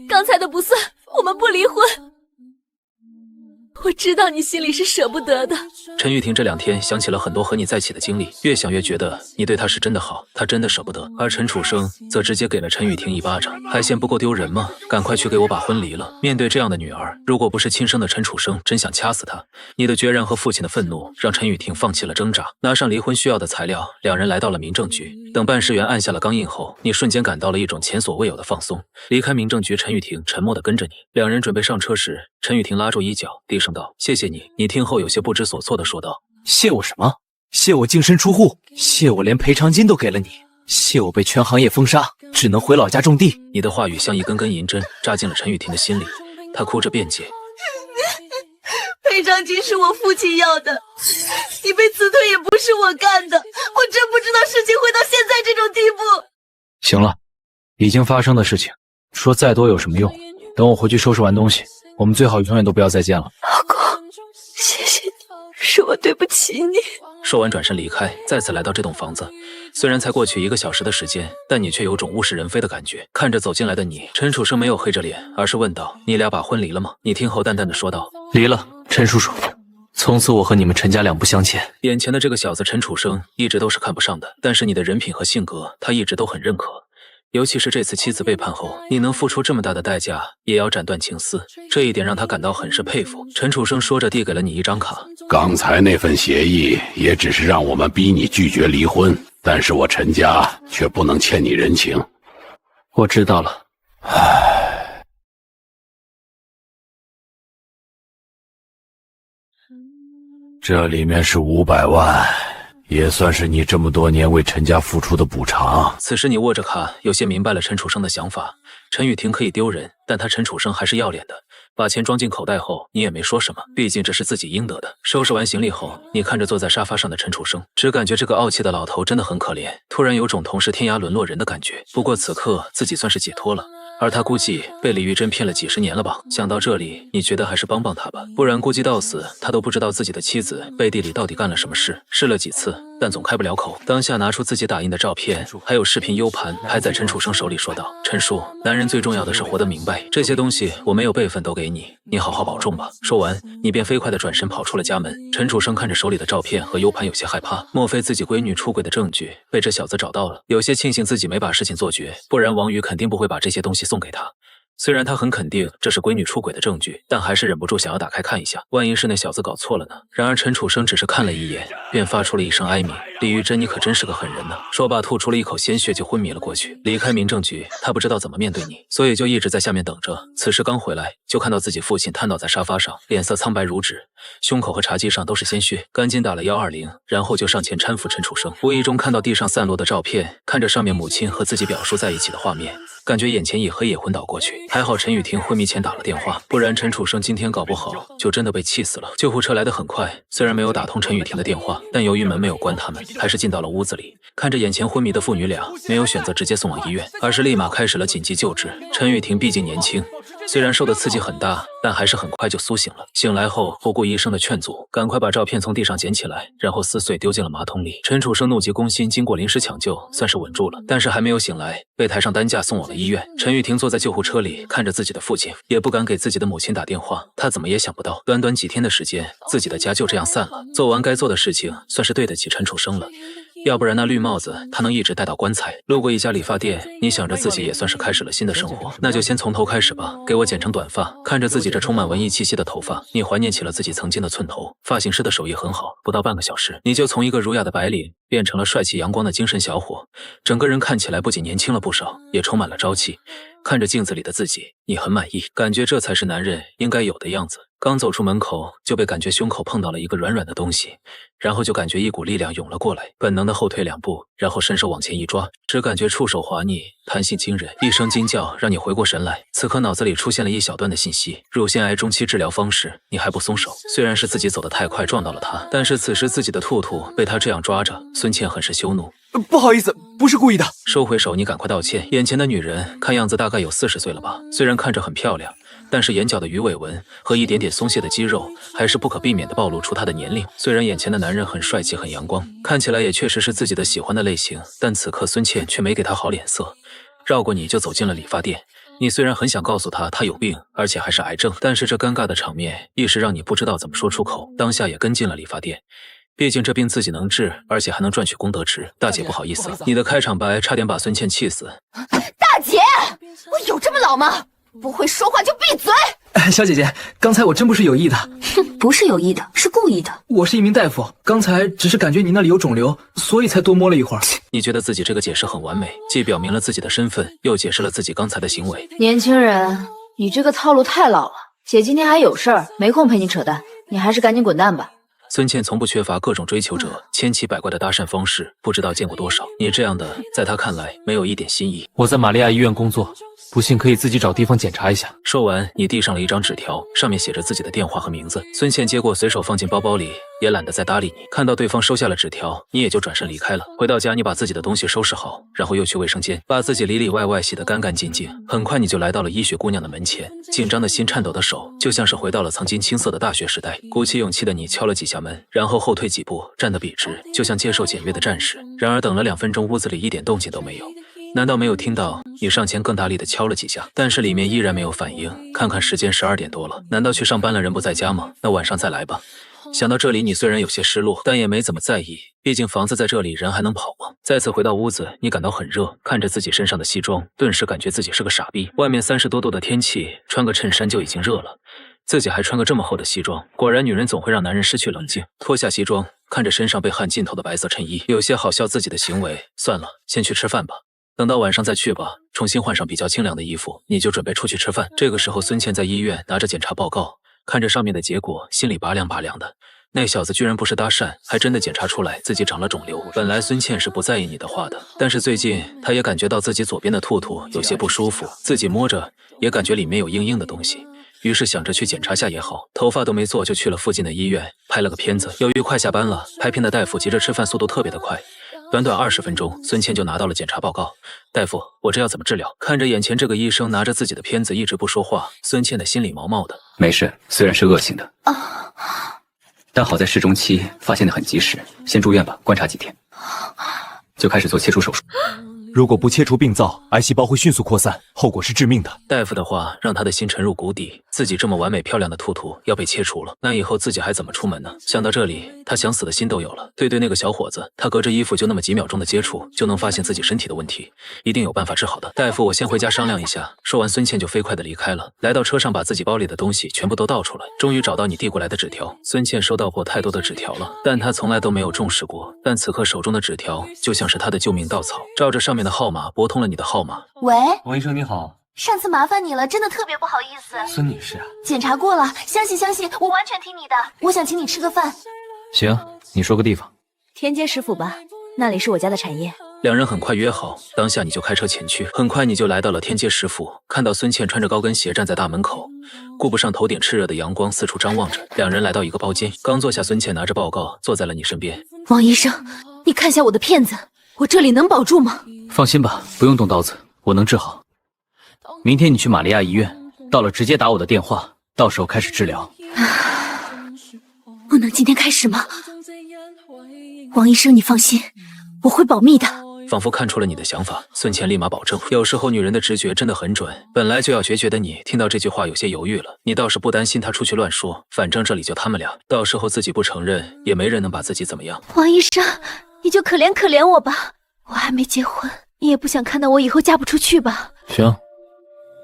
刚才的不算，我们不离婚。我知道你心里是舍不得的。陈玉婷这2天想起了很多和你在一起的经历，越想越觉得你对她是真的好，她真的舍不得。而陈楚生则直接给了陈玉婷一巴掌，还嫌不够丢人吗？赶快去给我把婚离了！面对这样的女儿，如果不是亲生的陈楚生，真想掐死她。你的决然和父亲的愤怒让陈玉婷放弃了挣扎，拿上离婚需要的材料，2人来到了民政局。等办事员按下了钢印后，你瞬间感到了一种前所未有的放松。离开民政局，陈玉婷沉默地跟着你。2人准备上车时，陈玉婷拉住衣角，低声道：“谢谢你。”你听后有些不知所措地说道：“谢我什么？谢我净身出户？谢我连赔偿金都给了你？谢我被全行业封杀，只能回老家种地？”你的话语像一根根银针扎进了陈雨婷的心里，她哭着辩解：“赔偿金是我父亲要的，你被辞退也不是我干的，我真不知道事情会到现在这种地步。”行了，已经发生的事情，说再多有什么用？等我回去收拾完东西，我们最好永远都不要再见了。老公，谢谢你，是我对不起你。说完转身离开，再次来到这栋房子。虽然才过去1个小时的时间，但你却有种物是人非的感觉。看着走进来的你，陈楚生没有黑着脸，而是问道：“你俩把婚离了吗？”你听后淡淡的说道：“离了，陈叔叔。从此我和你们陈家两不相欠。”眼前的这个小子陈楚生一直都是看不上的，但是你的人品和性格他一直都很认可。尤其是这次妻子背叛后，你能付出这么大的代价，也要斩断情丝，这一点让他感到很是佩服。陈楚生说着递给了你一张卡。刚才那份协议也只是让我们逼你拒绝离婚，但是我陈家却不能欠你人情。我知道了。唉，这里面是500万，也算是你这么多年为陈家付出的补偿。此时你握着卡，有些明白了陈楚生的想法。陈雨婷可以丢人，但他陈楚生还是要脸的。把钱装进口袋后，你也没说什么，毕竟这是自己应得的。收拾完行李后，你看着坐在沙发上的陈楚生，只感觉这个傲气的老头真的很可怜，突然有种同是天涯沦落人的感觉。不过此刻自己算是解脱了。而他估计被李玉珍骗了几十年了吧？想到这里，你觉得还是帮帮他吧，不然估计到死他都不知道自己的妻子背地里到底干了什么事。试了几次，但总开不了口。当下拿出自己打印的照片，还有视频 U 盘，拍在陈楚生手里，说道：“陈叔，男人最重要的是活得明白，这些东西我没有辈分都给你，你好好保重吧。”说完，你便飞快地转身跑出了家门。陈楚生看着手里的照片和 U 盘，有些害怕，莫非自己闺女出轨的证据被这小子找到了？有些庆幸自己没把事情做绝，不然王宇肯定不会把这些东西送给他。虽然他很肯定这是闺女出轨的证据，但还是忍不住想要打开看一下，万一是那小子搞错了呢？然而陈楚生只是看了一眼，便发出了一声哀鸣：“李玉珍，你可真是个狠人呢！”说罢吐出了一口鲜血，就昏迷了过去。离开民政局，他不知道怎么面对你，所以就一直在下面等着。此时刚回来，就看到自己父亲瘫倒在沙发上，脸色苍白如纸，胸口和茶几上都是鲜血，赶紧打了120，然后就上前搀扶陈楚生。无意中看到地上散落的照片，看着上面母亲和自己表叔在一起的画面，感觉眼前一黑，也昏倒过去。还好陈雨婷昏迷前打了电话，不然陈楚生今天搞不好就真的被气死了。救护车来得很快，虽然没有打通陈雨婷的电话，但由于门没有关，他们还是进到了屋子里。看着眼前昏迷的父女俩，没有选择直接送往医院，而是立马开始了紧急救治。陈雨婷毕竟年轻，虽然受的刺激很大，但还是很快就苏醒了。醒来后不顾医生的劝阻，赶快把照片从地上捡起来，然后撕碎丢进了马桶里。陈楚生怒急攻心，经过临时抢救，算是稳住了，但是还没有醒来，被抬上担架送往了医院。陈雨婷坐在救护车里，看着自己的父亲，也不敢给自己的母亲打电话。她怎么也想不到，短短几天的时间，自己的家就这样散了。做完该做的事情，算是对得起陈楚生了。要不然那绿帽子他能一直戴到棺材。路过一家理发店，你想着自己也算是开始了新的生活，那就先从头开始吧，给我剪成短发。看着自己这充满文艺气息的头发，你怀念起了自己曾经的寸头。发型师的手艺很好，不到半个小时，你就从一个儒雅的白领变成了帅气阳光的精神小伙，整个人看起来不仅年轻了不少，也充满了朝气。看着镜子里的自己，你很满意，感觉这才是男人应该有的样子。刚走出门口，就被感觉胸口碰到了一个软软的东西，然后就感觉一股力量涌了过来，本能的后退2步，然后伸手往前一抓，只感觉触手滑腻，弹性惊人，一声惊叫让你回过神来。此刻脑子里出现了一小段的信息：乳腺癌中期治疗方式，你还不松手。虽然是自己走得太快撞到了他，但是此时自己的兔兔被他这样抓着，孙茜很是羞怒。不好意思，不是故意的。收回手，你赶快道歉。眼前的女人看样子大概有40岁了吧，虽然看着很漂亮，但是眼角的鱼尾纹和一点点松懈的肌肉还是不可避免地暴露出她的年龄。虽然眼前的男人很帅气很阳光，看起来也确实是自己的喜欢的类型，但此刻孙茜却没给他好脸色，绕过你就走进了理发店。你虽然很想告诉他他有病，而且还是癌症，但是这尴尬的场面一时让你不知道怎么说出口，当下也跟进了理发店。毕竟这病自己能治，而且还能赚取功德值。大姐不好意思，你的开场白差点把孙茜气死。大姐，我有这么老吗？不会说话就闭嘴！小姐姐，刚才我真不是有意的。哼，不是有意的，是故意的。我是一名大夫，刚才只是感觉你那里有肿瘤，所以才多摸了一会儿。你觉得自己这个解释很完美，既表明了自己的身份，又解释了自己刚才的行为。年轻人，你这个套路太老了。姐今天还有事儿，没空陪你扯淡，你还是赶紧滚蛋吧。孙茜从不缺乏各种追求者，千奇百怪的搭讪方式，不知道见过多少。你这样的，在他看来没有一点新意。我在玛利亚医院工作，不信可以自己找地方检查一下。说完，你递上了一张纸条，上面写着自己的电话和名字。孙茜接过，随手放进包包里，也懒得再搭理你。看到对方收下了纸条，你也就转身离开了。回到家，你把自己的东西收拾好，然后又去卫生间，把自己里里外外洗得干干净净。很快你就来到了医学姑娘的门前，紧张的心，颤抖的手，就像是回到了曾经青涩的大学时代。鼓起勇气的你敲了几下门，然后后退几步，站得笔直，就像接受检阅的战士。然而等了2分钟，屋子里一点动静都没有。难道没有听到？你上前更大力的敲了几下，但是里面依然没有反应。看看时间，12点多了，难道去上班了人不在家吗？那晚上再来吧。想到这里，你虽然有些失落，但也没怎么在意，毕竟房子在这里，人还能跑吗？再次回到屋子，你感到很热，看着自己身上的西装，顿时感觉自己是个傻逼。外面30多度的天气，穿个衬衫就已经热了，自己还穿个这么厚的西装，果然女人总会让男人失去冷静。脱下西装，看着身上被汗浸透的白色衬衣，有些好笑自己的行为。算了，先去吃饭吧。等到晚上再去吧，重新换上比较清凉的衣服，你就准备出去吃饭。这个时候，孙茜在医院拿着检查报告，看着上面的结果，心里拔凉拔凉的。那小子居然不是搭讪，还真的检查出来自己长了肿瘤。本来孙茜是不在意你的话的，但是最近她也感觉到自己左边的兔兔有些不舒服，自己摸着也感觉里面有硬硬的东西。于是想着去检查下也好，头发都没做就去了附近的医院拍了个片子。由于快下班了，拍片的大夫急着吃饭，速度特别的快。短短20分钟，孙茜就拿到了检查报告。大夫，我这要怎么治疗？看着眼前这个医生拿着自己的片子一直不说话，孙茜的心里毛毛的。没事，虽然是恶性的，但好在试中期发现的很及时，先住院吧，观察几天，就开始做切除手术。如果不切除病灶，癌细胞会迅速扩散，后果是致命的。大夫的话让他的心沉入谷底，自己这么完美漂亮的兔兔要被切除了，那以后自己还怎么出门呢？想到这里，他想死的心都有了。对那个小伙子，他隔着衣服就那么几秒钟的接触，就能发现自己身体的问题，一定有办法治好的。大夫，我先回家商量一下。说完，孙茜就飞快的离开了。来到车上，把自己包里的东西全部都倒出来，终于找到你递过来的纸条。孙茜收到过太多的纸条了，但她从来都没有重视过。但此刻手中的纸条就像是她的救命稻草，照着上面的号码拨通了你的号码。喂，王医生你好，上次麻烦你了，真的特别不好意思。孙女士啊，检查过了，相信，我完全听你的。我想请你吃个饭。行，你说个地方。天街食府吧，那里是我家的产业。两人很快约好，当下你就开车前去。很快你就来到了天街食府，看到孙茜穿着高跟鞋站在大门口，顾不上头顶炽热的阳光，四处张望着。两人来到一个包间，刚坐下，孙茜拿着报告坐在了你身边。王医生，你看下我的片子，我这里能保住吗？放心吧，不用动刀子，我能治好。明天你去玛利亚医院，到了直接打我的电话，到时候开始治疗。不能今天开始吗？王医生，你放心，我会保密的。仿佛看出了你的想法，孙茜立马保证。有时候女人的直觉真的很准。本来就要决绝的你，听到这句话有些犹豫了。你倒是不担心她出去乱说，反正这里就他们俩，到时候自己不承认，也没人能把自己怎么样。王医生，你就可怜我吧，我还没结婚，你也不想看到我以后嫁不出去吧？行，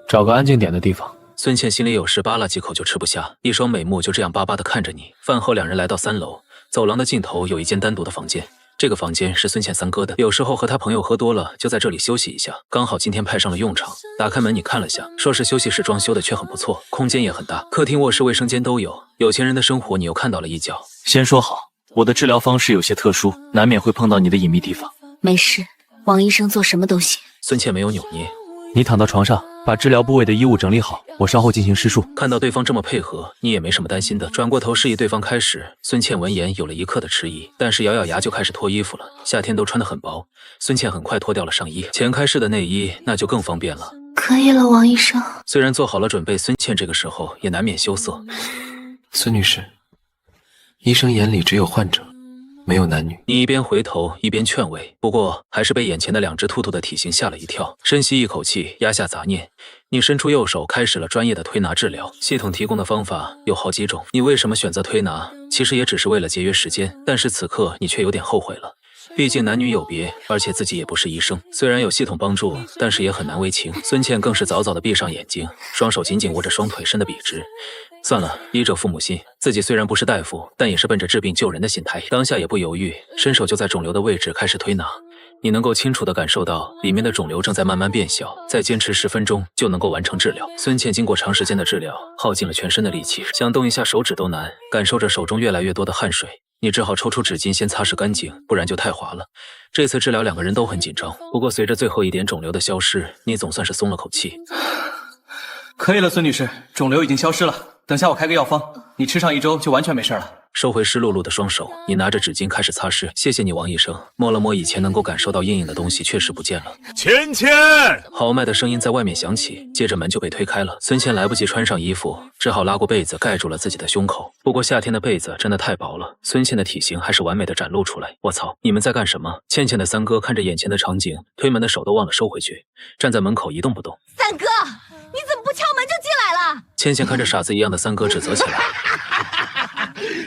找个安静点的地方。孙茜心里有事，扒拉几口就吃不下，一双美目就这样巴巴地看着你。饭后两人来到3楼，走廊的尽头有一间单独的房间。这个房间是孙茜三哥的，有时候和他朋友喝多了就在这里休息一下，刚好今天派上了用场。打开门你看了下，说是休息室，装修的却很不错，空间也很大，客厅、卧室、卫生间都有，有钱人的生活你又看到了一角。先说好，我的治疗方式有些特殊，难免会碰到你的隐秘地方。没事，王医生做什么都行。孙茜没有扭捏。你躺到床上，把治疗部位的衣物整理好，我稍后进行施术。看到对方这么配合，你也没什么担心的。转过头示意对方开始。孙茜闻言有了一刻的迟疑，但是咬咬牙就开始脱衣服了。夏天都穿得很薄，孙茜很快脱掉了上衣，前开式的内衣那就更方便了。可以了，王医生。虽然做好了准备，孙茜这个时候也难免羞涩。孙女士，医生眼里只有患者，没有男女。你一边回头一边劝慰，不过还是被眼前的2只兔兔的体型吓了一跳。深吸一口气，压下杂念，你伸出右手开始了专业的推拿治疗。系统提供的方法有好几种，你为什么选择推拿？其实也只是为了节约时间，但是此刻你却有点后悔了。毕竟男女有别，而且自己也不是医生，虽然有系统帮助，但是也很难为情。孙茜更是早早的闭上眼睛，双手紧紧握着双腿，伸得笔直。算了，医者父母心，自己虽然不是大夫，但也是奔着治病救人的心态，当下也不犹豫，伸手就在肿瘤的位置开始推拿。你能够清楚地感受到里面的肿瘤正在慢慢变小，再坚持10分钟就能够完成治疗。孙茜经过长时间的治疗，耗尽了全身的力气，想动一下手指都难，感受着手中越来越多的汗水，你只好抽出纸巾先擦拭干净，不然就太滑了。这次治疗2个人都很紧张，不过随着最后一点肿瘤的消失，你总算是松了口气。可以了，孙女士，肿瘤已经消失了，等下我开个药方，你吃上1周就完全没事了。收回湿漉漉的双手，你拿着纸巾开始擦拭。谢谢你，王医生。摸了摸以前能够感受到硬硬的东西，确实不见了。芊芊，豪迈的声音在外面响起，接着门就被推开了。孙茜来不及穿上衣服，只好拉过被子盖住了自己的胸口。不过夏天的被子真的太薄了，孙茜的体型还是完美的展露出来。我操，你们在干什么？倩倩的三哥看着眼前的场景，推门的手都忘了收回去，站在门口一动不动。三哥，你怎么不敲门就进来了？倩倩看着傻子一样的三哥指责起来。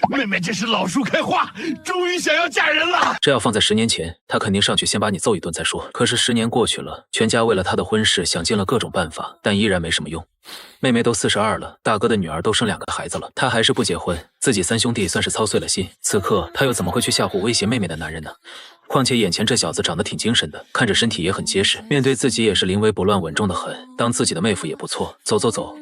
妹妹，妹真是老树开花，终于想要嫁人了。这要放在10年前，他肯定上去先把你揍一顿再说。可是10年过去了，全家为了他的婚事想尽了各种办法，但依然没什么用。妹妹都42了，大哥的女儿都生2个孩子了，他还是不结婚，自己3兄弟算是操碎了心。此刻他又怎么会去吓唬威胁妹妹的男人呢？况且眼前这小子长得挺精神的，看着身体也很结实，面对自己也是临危不乱，稳重的很。当自己的妹夫也不错。走，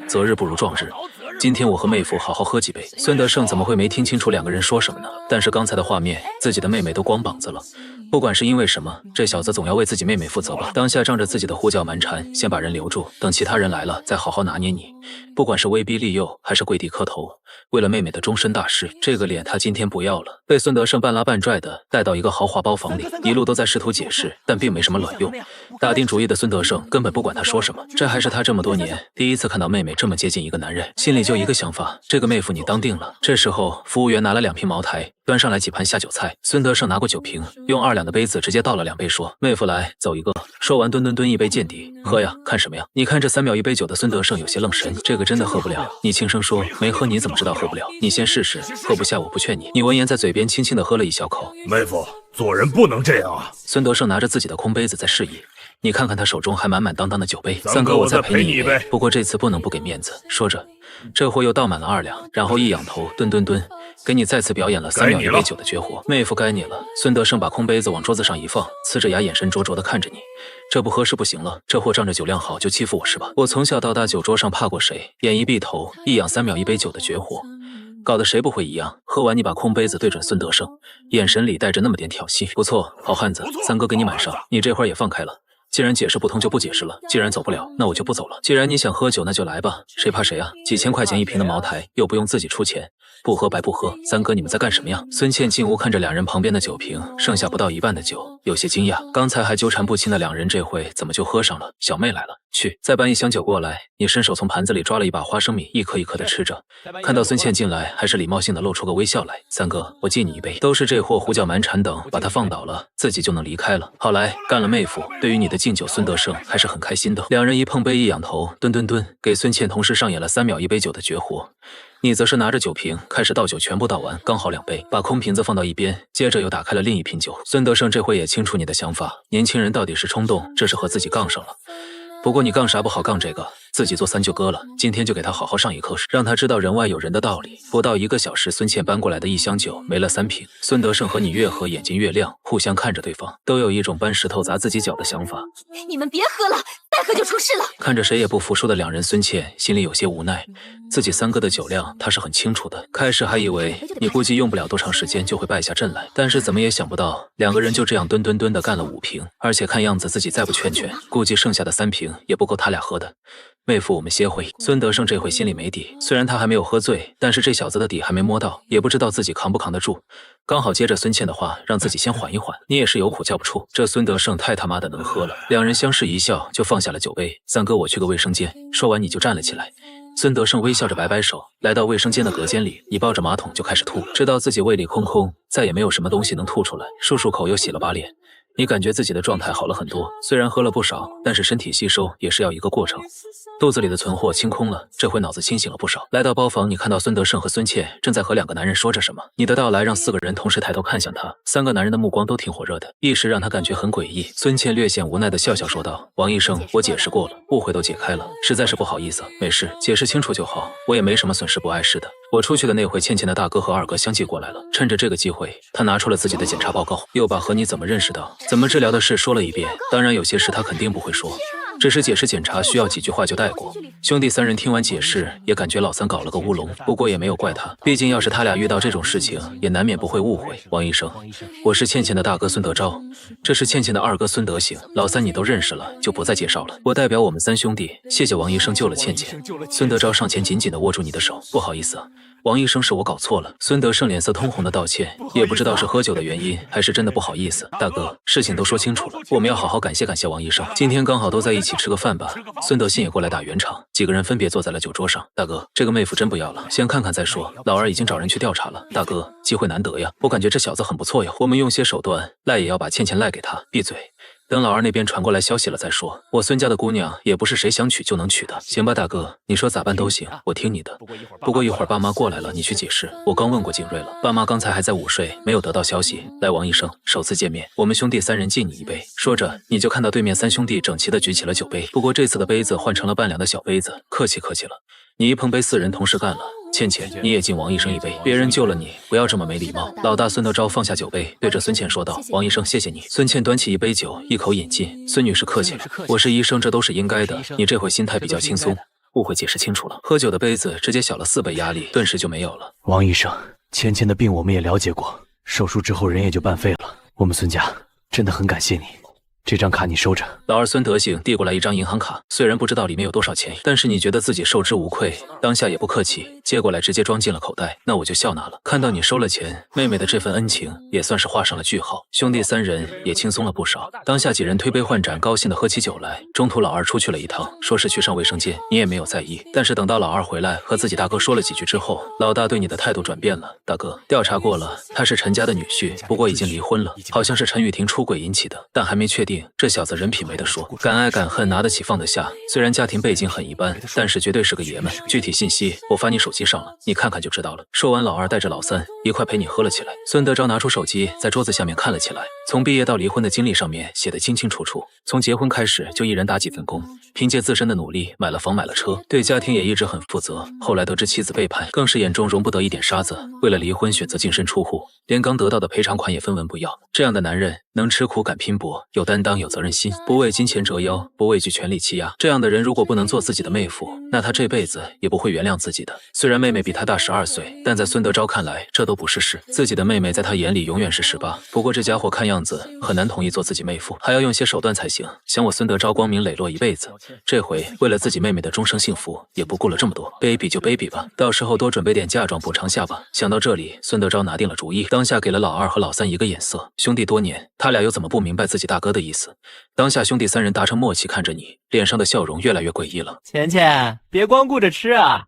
择日不如撞日。今天我和妹夫好好喝几杯。孙德胜怎么会没听清楚2个人说什么呢？但是刚才的画面，自己的妹妹都光膀子了。不管是因为什么，这小子总要为自己妹妹负责吧。当下仗着自己的胡搅蛮缠，先把人留住，等其他人来了再好好拿捏你。不管是威逼利诱，还是跪地磕头，为了妹妹的终身大事，这个脸他今天不要了。被孙德胜半拉半拽的带到一个豪华包房里，一路都在试图解释，但并没什么卵用。打定主意的孙德胜根本不管他说什么，这还是他这么多年第一次看到妹妹这么接近一个男人，心里就一个想法：这个妹夫你当定了。这时候，服务员拿了2瓶茅台，端上来几盘下酒菜。孙德胜拿过酒瓶，用2两的杯子直接倒了2杯，说：“妹夫来，走一个。”说完，吨一杯见底，喝呀，看什么呀？你看这3秒1杯酒的孙德胜有些愣神，这个真的喝不了。你轻声说，没喝你怎么知道喝不了？你先试试，喝不下我不劝你。你闻言在嘴边轻轻的喝了一小口。妹夫，做人不能这样啊！孙德胜拿着自己的空杯子在示意。你看看他手中还满满当当的酒杯。三哥，我再陪你一杯，不过这次不能不给面子。说着，这货又倒满了2两，然后一仰头，吨，给你再次表演了3秒1杯酒的绝活。妹夫，该你了。孙德胜把空杯子往桌子上一放，呲着牙，眼神灼灼的看着你。这不合适不行了，这货仗着酒量好就欺负我是吧？我从小到大酒桌上怕过谁？眼一闭头，一仰3秒1杯酒的绝活。搞得谁不会一样？喝完，你把空杯子对准孙德胜，眼神里带着那么点挑衅。不错，好汉子，三哥给你满上。你这会儿也放开了。既然解释不通就不解释了，既然走不了，那我就不走了。既然你想喝酒，那就来吧，谁怕谁啊？几千块钱1瓶的茅台，又不用自己出钱，不喝白不喝。三哥，你们在干什么呀？孙倩进屋看着2人旁边的酒瓶，剩下不到1半的酒，有些惊讶。刚才还纠缠不清的2人，这回怎么就喝上了？小妹来了，去，再搬1箱酒过来。你伸手从盘子里抓了一把花生米，一颗一颗的吃着。看到孙倩进来，还是礼貌性的露出个微笑来。三哥，我敬你一杯。都是这货胡搅蛮缠等，把他放倒了，自己就能离开了。好来，干了妹夫。对于你的敬酒，孙德胜还是很开心的。2人一碰杯，一仰头，吨，给孙倩同时上演了3秒1杯酒的绝活。你则是拿着酒瓶开始倒酒，全部倒完，刚好2杯，把空瓶子放到一边，接着又打开了另一瓶酒。孙德胜这回也清楚你的想法，年轻人到底是冲动，这是和自己杠上了。不过你杠啥不好杠这个，自己做3就割了，今天就给他好好上一课，让他知道人外有人的道理。不到1个小时，孙倩搬过来的1箱酒没了3瓶。孙德胜和你越喝眼睛越亮，互相看着对方，都有一种搬石头砸自己脚的想法。你们别喝了，再喝就出事了。看着谁也不服输的2人，孙倩心里有些无奈，自己3哥的酒量他是很清楚的。开始还以为你估计用不了多长时间就会败下阵来，但是怎么也想不到2个人就这样吨的干了5瓶，而且看样子自己再不劝，估计剩下的3瓶也不够他俩喝的。妹夫，我们歇会。孙德胜这回心里没底，虽然他还没有喝醉，但是这小子的底还没摸到，也不知道自己扛不扛得住。刚好接着孙倩的话，让自己先缓一缓。你也是有苦叫不出，这孙德胜太他妈的能喝了。2人相视一笑，就放下了酒杯。三哥，我去个卫生间。说完你就站了起来。孙德胜微笑着摆摆手，来到卫生间的隔间里，你抱着马桶就开始吐，知道自己胃里空空，再也没有什么东西能吐出来，漱口又洗了把脸。你感觉自己的状态好了很多，虽然喝了不少，但是身体吸收也是要一个过程。肚子里的存货清空了，这回脑子清醒了不少。来到包房，你看到孙德胜和孙倩正在和2个男人说着什么。你的到来让4个人同时抬头看向他，3个男人的目光都挺火热的，一时让他感觉很诡异。孙倩略显无奈的笑笑说道：“王医生，我解释过了，误会都解开了，实在是不好意思。没事，解释清楚就好，我也没什么损失不碍事的。我出去的那回，倩倩的大哥和2哥相继过来了，趁着这个机会，他拿出了自己的检查报告，又把和你怎么认识的、怎么治疗的事说了一遍。当然有些事他肯定不会说，只是解释检查需要几句话就带过。兄弟3人听完解释，也感觉老三搞了个乌龙，不过也没有怪他，毕竟要是他俩遇到这种事情，也难免不会误会。王医生，我是倩倩的大哥孙德昭，这是倩倩的2哥孙德行，老三你都认识了，就不再介绍了。我代表我们3兄弟，谢谢王医生救了倩倩。孙德昭上前紧紧地握住你的手，不好意思，王医生，是我搞错了。孙德胜脸色通红的道歉，也不知道是喝酒的原因，还是真的不好意思。大哥，事情都说清楚了，我们要好好感谢王医生。今天刚好都在一起吃个饭吧。孙德信也过来打圆场，几个人分别坐在了酒桌上。大哥，这个妹夫真不要了，先看看再说。老二已经找人去调查了。大哥，机会难得呀，我感觉这小子很不错呀，我们用些手段赖也要把倩倩赖给他。闭嘴。等老二那边传过来消息了再说。我孙家的姑娘也不是谁想娶就能娶的。行吧，大哥，你说咋办都行，我听你的。不过一会儿爸妈过来了，你去解释。我刚问过景睿了，爸妈刚才还在午睡，没有得到消息。来，王医生，首次见面，我们兄弟三人敬你一杯。说着，你就看到对面三兄弟整齐地举起了酒杯，不过这次的杯子换成了半两的小杯子。客气客气了，你一碰杯，四人同时干了。倩倩，你也敬王医生一杯，别人救了你，不要这么没礼貌。老大孙德昭放下酒杯，对着孙倩说道：“王医生，谢谢你。”孙倩端起一杯酒，一口饮尽。孙女士客气了，我是医生，这都是应该的。你这会心态比较轻松，误会解释清楚了。喝酒的杯子直接小了4倍，压力顿时就没有了。王医生，倩倩的病我们也了解过，手术之后人也就半废了。我们孙家真的很感谢你。这张卡你收着。老二孙德兴递过来一张银行卡，虽然不知道里面有多少钱，但是你觉得自己受之无愧，当下也不客气，接过来直接装进了口袋。那我就笑纳了，看到你收了钱，妹妹的这份恩情也算是画上了句号。兄弟三人也轻松了不少。当下几人推杯换盏，高兴的喝起酒来。中途老二出去了一趟，说是去上卫生间，你也没有在意。但是等到老二回来和自己大哥说了几句之后，老大对你的态度转变了。大哥，调查过了，他是陈家的女婿，不过已经离婚了，好像是陈雨婷出轨引起的，但还没确定。这小子人品没得说，敢爱敢恨，拿得起放得下。虽然家庭背景很一般，但是绝对是个爷们。具体信息我发你手机上了，你看看就知道了。说完，老二带着老三一块陪你喝了起来。孙德昭拿出手机，在桌子下面看了起来，从毕业到离婚的经历上面写得清清楚楚。从结婚开始就一人打几份工，凭借自身的努力买了房买了车，对家庭也一直很负责。后来得知妻子背叛，更是眼中容不得一点沙子，为了离婚选择净身出户，连刚得到的赔偿款也分文不要。这样的男人能吃苦敢拼搏，有担当有责任心，不为金钱折腰，不畏惧权力欺压。这样的人如果不能做自己的妹夫，那他这辈子也不会原谅自己的。虽然妹妹比他大12岁，但在孙德昭看来这都不是事，自己的妹妹在他眼里永远是18。不过这家伙看样子很难同意做自己妹夫，还要用些手段才行。想我孙德昭光明磊落一辈子，这回为了自己妹妹的终生幸福也不顾了这么多。卑鄙就卑鄙吧，到时候多准备点嫁妆补偿下吧。想到这里，孙德昭拿定了主意，当下给了老二和老三一个眼色。兄弟多年，他俩又怎么不明白自己大哥的意思？当下兄弟三人达成默契，看着你，脸上的笑容越来越诡异了。倩倩，别光顾着吃啊！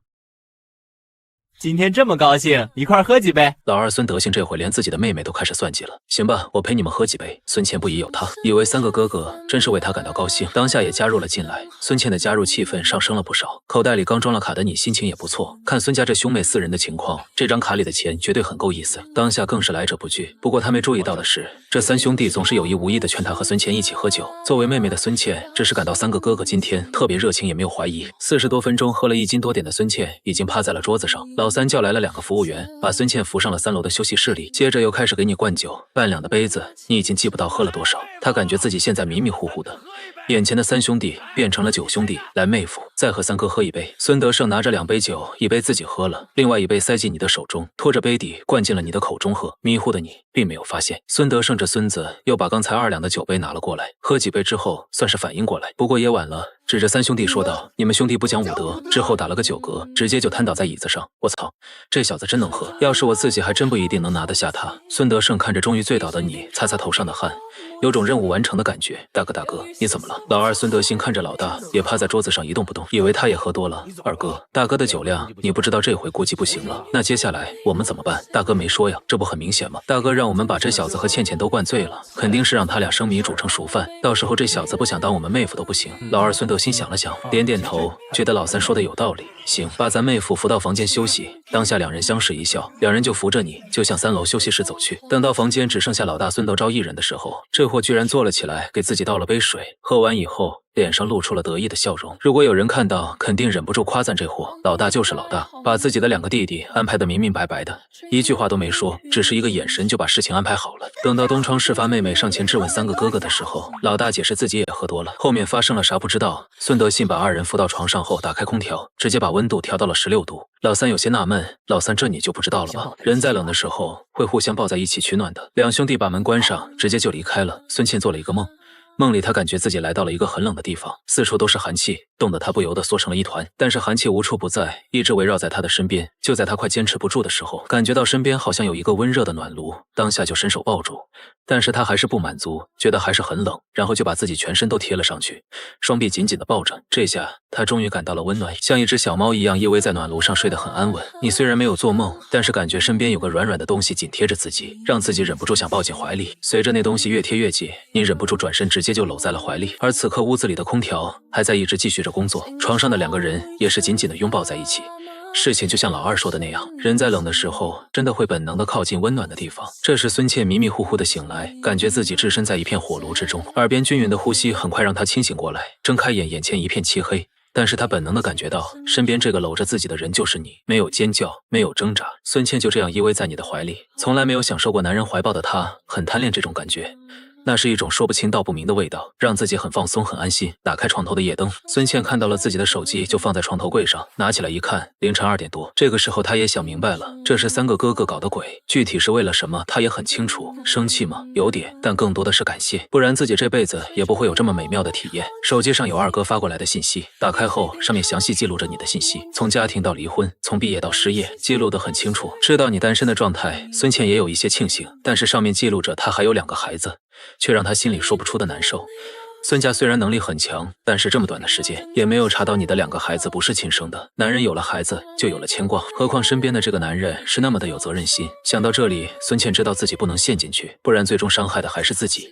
今天这么高兴，一块喝几杯？老二孙德兴这回连自己的妹妹都开始算计了。行吧，我陪你们喝几杯。孙倩不疑有他，以为三个哥哥真是为他感到高兴，当下也加入了进来。孙倩的加入气氛上升了不少，口袋里刚装了卡的你心情也不错。看孙家这兄妹4人的情况，这张卡里的钱绝对很够意思。当下更是来者不拒。不过他没注意到的是，这三兄弟总是有意无意的劝他和孙倩一起喝酒。作为妹妹的孙倩，只是感到三个哥哥今天特别热情，也没有怀疑。40多分钟喝了1斤多点的孙倩已经趴在了桌子上。老三叫来了2个服务员，把孙倩扶上了3楼的休息室里，接着又开始给你灌酒。半两的杯子，你已经记不到喝了多少。他感觉自己现在迷迷糊糊的，眼前的3兄弟变成了9兄弟。来，妹夫，再和三哥喝一杯。孙德胜拿着2杯酒，一杯自己喝了，另外1杯塞进你的手中，拖着杯底灌进了你的口中喝。迷糊的你并没有发现，孙德胜这孙子又把刚才2两的酒杯拿了过来，喝几杯之后算是反应过来，不过也晚了，指着3兄弟说道：“你们兄弟不讲武德。”之后打了个9嗝，直接就瘫倒在椅子上。我操，这小子真能喝，要是我自己还真不一定能拿得下他。孙德胜看着终于醉倒的你，擦擦头上的汗，有种任务完成的感觉。大哥，你怎么了？老二孙德兴看着老大也趴在桌子上一动不动，以为他也喝多了。二哥，大哥的酒量你不知道，这回估计不行了。那接下来我们怎么办？大哥没说呀，这不很明显吗？大哥让我们把这小子和倩倩都灌醉了，肯定是让他俩生米煮成熟饭，到时候这小子不想当我们妹夫都不行。老二孙德兴想了想，点点头，觉得老三说的有道理。行，把咱妹夫扶到房间休息。当下2人相视一笑，2人就扶着你就向3楼休息室走去。等到房间只剩下老大孙德昭一人的时候，这货居然坐了起来，给自己倒了杯水，喝完以后脸上露出了得意的笑容。如果有人看到，肯定忍不住夸赞这货。老大就是老大，把自己的2个弟弟安排得明明白白的，一句话都没说，只是一个眼神就把事情安排好了。等到东窗事发妹妹上前质问3个哥哥的时候，老大解释自己也喝多了，后面发生了啥不知道。孙德信把2人扶到床上后，打开空调，直接把温度调到了16度。老三有些纳闷，老三这你就不知道了吧？人在冷的时候会互相抱在一起取暖的。2兄弟把门关上，直接就离开了。孙倩做了一个梦。梦里他感觉自己来到了一个很冷的地方，四处都是寒气，冻得他不由得缩成了一团。但是寒气无处不在，一直围绕在他的身边。就在他快坚持不住的时候，感觉到身边好像有一个温热的暖炉，当下就伸手抱住。但是他还是不满足，觉得还是很冷，然后就把自己全身都贴了上去，双臂紧紧地抱着。这下他终于感到了温暖，像一只小猫一样依偎在暖炉上睡得很安稳。你虽然没有做梦，但是感觉身边有个软软的东西紧贴着自己，让自己忍不住想抱进怀里。随着那东西越贴越近，你忍不住转身直接就搂在了怀里。而此刻屋子里的空调还在一直继续着工作，床上的两个人也是紧紧地拥抱在一起。事情就像老二说的那样，人在冷的时候真的会本能地靠近温暖的地方。这时孙茜迷迷糊糊地醒来，感觉自己置身在一片火炉之中，耳边均匀的呼吸很快让她清醒过来。睁开眼，眼前一片漆黑，但是她本能地感觉到身边这个搂着自己的人就是你。没有尖叫，没有挣扎，孙茜就这样依偎在你的怀里。从来没有享受过男人怀抱的她很贪恋这种感觉，那是一种说不清道不明的味道，让自己很放松很安心。打开床头的夜灯，孙茜看到了自己的手机就放在床头柜上，拿起来一看，凌晨2点多。这个时候她也想明白了，这是3个哥哥搞的鬼，具体是为了什么她也很清楚。生气吗？有点，但更多的是感谢，不然自己这辈子也不会有这么美妙的体验。手机上有二哥发过来的信息，打开后上面详细记录着你的信息，从家庭到离婚，从毕业到失业，记录得很清楚。知道你单身的状态，孙茜也有一些庆幸，但是上面记录着她还有2个孩子，却让他心里说不出的难受。孙家虽然能力很强，但是这么短的时间也没有查到你的2个孩子不是亲生的。男人有了孩子就有了牵挂，何况身边的这个男人是那么的有责任心。想到这里，孙茜知道自己不能陷进去，不然最终伤害的还是自己。